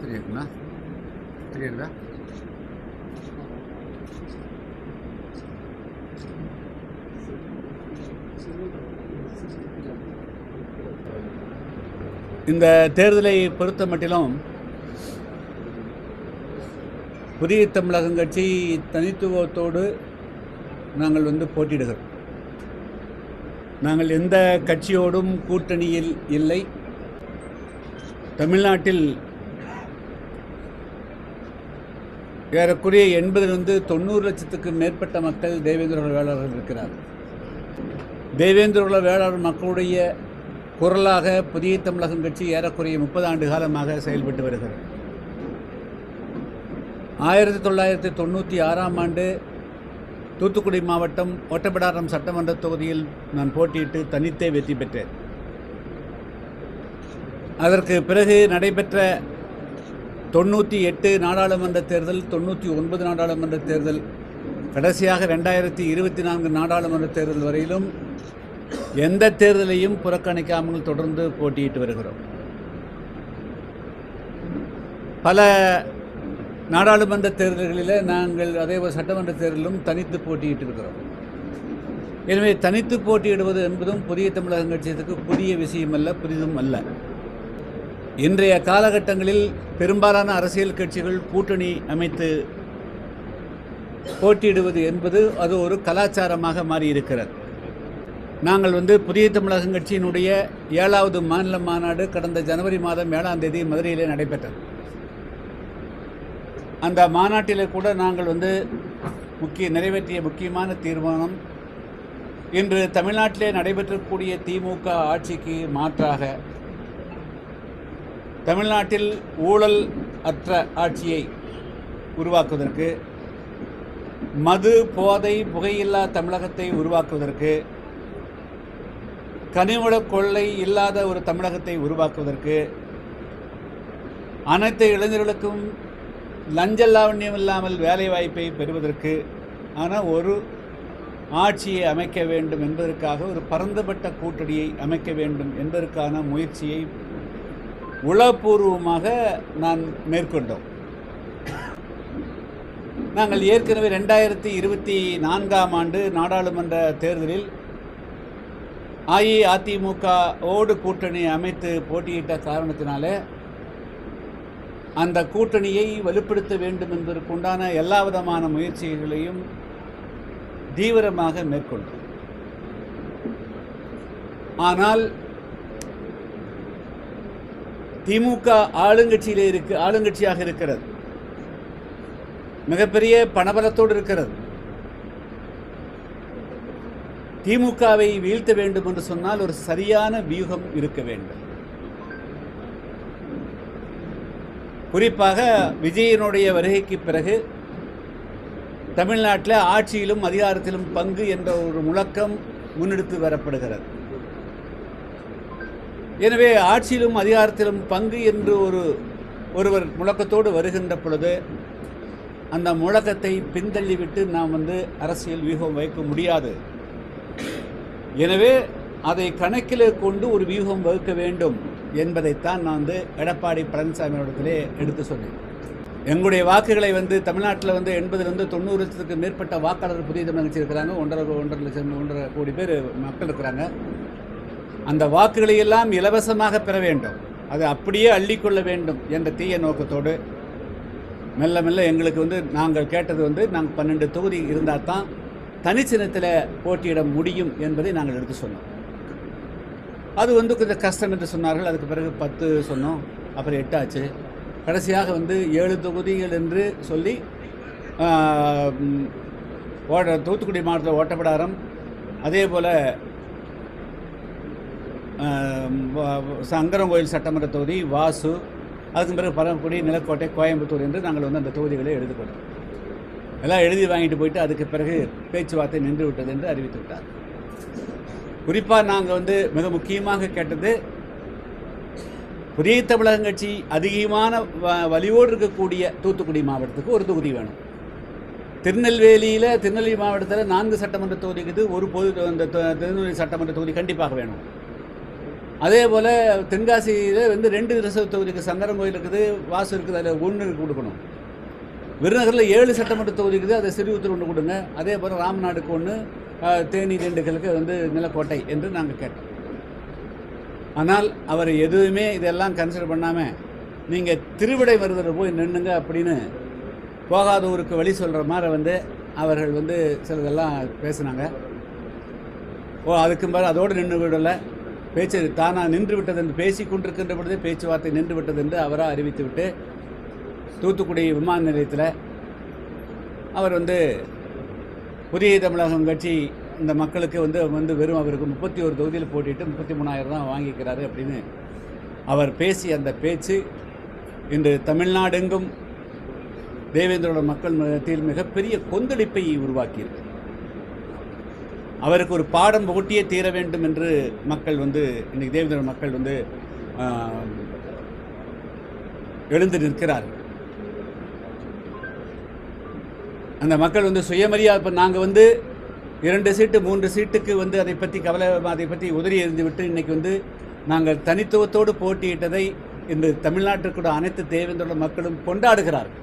தெரியுங்களா? தெரியுதா? இந்த தேர்தலை பொறுத்த மட்டிலும் புதிய தமிழகம் கட்சி தனித்துவத்தோடு நாங்கள் போட்டியிடுகிறோம். நாங்கள் எந்த கட்சியோடும் கூட்டணியில் இல்லை. தமிழ்நாட்டில் ஏறக்குறைய 80-90 லட்சத்துக்கு மேற்பட்ட மக்கள் தேவேந்திர குல வேளாளர்கள் இருக்கிறார். தேவேந்திர குல வேளாளர் மக்களுடைய குரலாக புதிய தமிழகம் கட்சி ஏறக்குறைய 30 ஆண்டு காலமாக செயல்பட்டு வருகிறது. 1996ஆம் ஆண்டு தூத்துக்குடி மாவட்டம் ஒட்டப்பிடாரம் சட்டமன்ற தொகுதியில் நான் போட்டியிட்டு தனித்தே வெற்றி பெற்றேன். அதற்கு பிறகு நடைபெற்ற 98 நாடாளுமன்ற தேர்தல், 99 நாடாளுமன்ற தேர்தல், கடைசியாக 2024 நாடாளுமன்ற தேர்தல் வரையிலும் எந்த தேர்தலையும் புறக்கணிக்காமல் தொடர்ந்து போட்டியிட்டு வருகிறோம். பல நாடாளுமன்ற தேர்தல்களில் நாங்கள் அதேபோல் சட்டமன்ற தேர்தலிலும் தனித்து போட்டியிட்டு இருக்கிறோம். எனவே தனித்து போட்டியிடுவது என்பதும் புதிய தமிழகம் கட்சியத்துக்கு புதிய விஷயமல்ல, புதிதும் அல்ல. இன்றைய காலகட்டங்களில் பெரும்பாலான அரசியல் கட்சிகள் கூட்டணி அமைத்து போட்டியிடுவது என்பது அது ஒரு கலாச்சாரமாக மாறியிருக்கிறது. நாங்கள் புதிய தமிழகம் கட்சியினுடைய 7வது மாநில மாநாடு கடந்த ஜனவரி மாதம் 7ஆம் தேதி மதுரையிலே நடைபெற்றது. அந்த மாநாட்டிலே கூட நாங்கள் நிறைவேற்றிய முக்கியமான தீர்மானம், இன்று தமிழ்நாட்டிலே நடைபெற்றக்கூடிய திமுக ஆட்சிக்கு மாற்றாக தமிழ்நாட்டில் ஊழல் அற்ற ஆட்சியை உருவாக்குவதற்கு, மது போதை புகையில்லா தமிழகத்தை உருவாக்குவதற்கு, கனிவள கொள்ளை இல்லாத ஒரு தமிழகத்தை உருவாக்குவதற்கு, அனைத்து இளைஞர்களுக்கும் லஞ்சலாவண்யம் இல்லாமல் வேலைவாய்ப்பை பெறுவதற்கு ஒரு ஆட்சியை அமைக்க வேண்டும் என்பதற்காக ஒரு பரந்துபட்ட கூட்டணியை அமைக்க வேண்டும் என்பதற்கான முயற்சியை உளப்பூர்வமாக நான் மேற்கொண்டோம். நாங்கள் ஏற்கனவே 2024ஆம் ஆண்டு நாடாளுமன்ற தேர்தலில் அஇஅதிமுகவோடு கூட்டணி அமைத்து போட்டியிட்ட காரணத்தினாலே அந்த கூட்டணியை வலுப்படுத்த வேண்டும் என்பதற்குண்டான எல்லா விதமான முயற்சிகளையும் தீவிரமாக மேற்கொண்டோம். ஆனால் திமுக ஆளுங்கட்சியாக இருக்கிறது, மிகப்பெரிய பணபலத்தோடு இருக்கிறது. திமுகவை வீழ்த்த வேண்டும் என்று சொன்னால் ஒரு சரியான வியூகம் இருக்க வேண்டும். குறிப்பாக விஜயனுடைய வருகைக்கு பிறகு தமிழ்நாட்டில் ஆட்சியிலும் அதிகாரத்திலும் பங்கு என்ற ஒரு முழக்கம் முன்னெடுத்து வரப்படுகிறது. எனவே ஆட்சியிலும் அதிகாரத்திலும் பங்கு என்று ஒருவர் முழக்கத்தோடு வருகின்ற பொழுது அந்த முழக்கத்தை பின்தள்ளிவிட்டு நாம் அரசியல் வியூகம் வைக்க முடியாது. எனவே அதை கணக்கில் கொண்டு ஒரு வியூகம் வகுக்க வேண்டும் என்பதைத்தான் நான் எடப்பாடி பழனிசாமி இடத்திலே எடுத்து சொன்னேன். எங்களுடைய வாக்குகளை தமிழ்நாட்டில் 80-90 லட்சத்துக்கு மேற்பட்ட வாக்காளர் புதிய தமிழகம் கட்சி இருக்கிறாங்க. 1.5 கோடி பேர் மக்கள் இருக்கிறாங்க. அந்த வாக்குகளை எல்லாம் இலவசமாக பெற வேண்டும், அதை அப்படியே அள்ளிக்கொள்ள வேண்டும் என்ற தீய நோக்கத்தோடு மெல்ல மெல்ல எங்களுக்கு நாங்கள் கேட்டது நாங்கள் 12 தொகுதி இருந்தால் தான் தனிச்சின்னத்தில் போட்டியிட முடியும் என்பதை நாங்கள் எடுத்து சொன்னோம். அது கொஞ்சம் கஷ்டம் என்று சொன்னார்கள். அதுக்கு பிறகு 10 சொன்னோம், அப்புறம் 8 ஆச்சு. கடைசியாக 7 தொகுதிகள் என்று சொல்லி தூத்துக்குடி மாவட்டத்தில் ஓட்டப்பிடாரம், அதே போல் சங்கரங்கோயில் சட்டமன்ற தொகுதி, வாசு, அதுக்கு பிறகு பரமக்குடி, நிலக்கோட்டை, கோயம்புத்தூர் என்று நாங்கள் அந்த தொகுதிகளை எழுதிக்கொண்டோம். எல்லாம் எழுதி வாங்கிட்டு போயிட்டு அதுக்கு பிறகு பேச்சுவார்த்தை நின்று விட்டது என்று அறிவித்து விட்டார். குறிப்பாக நாங்கள் மிக முக்கியமாக கேட்டது, புதிய தமிழகம் கட்சி அதிகமான வலியோடு இருக்கக்கூடிய தூத்துக்குடி மாவட்டத்துக்கு ஒரு தொகுதி வேணும். திருநெல்வேலி மாவட்டத்தில் 4 சட்டமன்ற தொகுதி இருக்குது, ஒரு பொது திருநெல்வேலி சட்டமன்ற தொகுதி கண்டிப்பாக வேணும். அதே போல் தென்காசியில் வந்து 2 ரிசர்வ் தொகுதிக்கு சங்கரன் கோயில் இருக்குது, வாசு இருக்குது, அதில் 1 கொடுக்கணும். விருதுநகரில் 7 சட்டமன்ற தொகுதி இருக்குது, அதை சிறுவத்தூர் 1 கொடுங்க. அதே போல் ராம்நாடுக்கு 1, தேனி திண்டுக்கலுக்கு வந்து நிலக்கோட்டை என்று நாங்கள் கேட்டோம். ஆனால் அவர் எதுவுமே இதெல்லாம் கன்சிடர் பண்ணாமல் நீங்கள் திருவிடை மருதர் போய் நின்னுங்க அப்படின்னு போகாத ஊருக்கு வழி சொல்கிற மாதிரி வந்து அவர்கள் வந்து சிலதெல்லாம் பேசினாங்க. அதுக்கு மேலே அதோடு நின்று விடலை, பேச்சு தானாக நின்று விட்டது என்று பேசி கொண்டிருக்கின்ற பொழுதே பேச்சுவார்த்தை நின்று விட்டது என்று அவராக அறிவித்து விட்டு தூத்துக்குடி விமான நிலையத்தில் அவர் வந்து புதிய தமிழகம் கட்சி இந்த மக்களுக்கு வந்து வெறும் அவருக்கு 31 தொகுதியில் போட்டிட்டு 33,000 தான் வாங்கிக்கிறாரு அப்படின்னு அவர் பேசி அந்த பேச்சு இன்று தமிழ்நாடெங்கும் தேவேந்திரோட மக்கள் மத்தியில் மிகப்பெரிய கொந்தளிப்பை உருவாக்கியிருக்கு. அவருக்கு ஒரு பாடம் புகட்டியே தீர வேண்டும் என்று மக்கள் வந்து இன்றைக்கி தேவேந்திரோட மக்கள் வந்து எழுந்து நிற்கிறார்கள். அந்த மக்கள் வந்து சுயமரியாதை, இப்போ நாங்கள் வந்து 2 சீட்டு 3 சீட்டுக்கு வந்து அதை பற்றி உதறி எறிந்து விட்டு இன்றைக்கி வந்து நாங்கள் தனித்துவத்தோடு போட்டியிட்டதை இந்த தமிழ்நாட்டிற்குள்ள அனைத்து தேவேந்திரோட மக்களும் கொண்டாடுகிறார்கள்.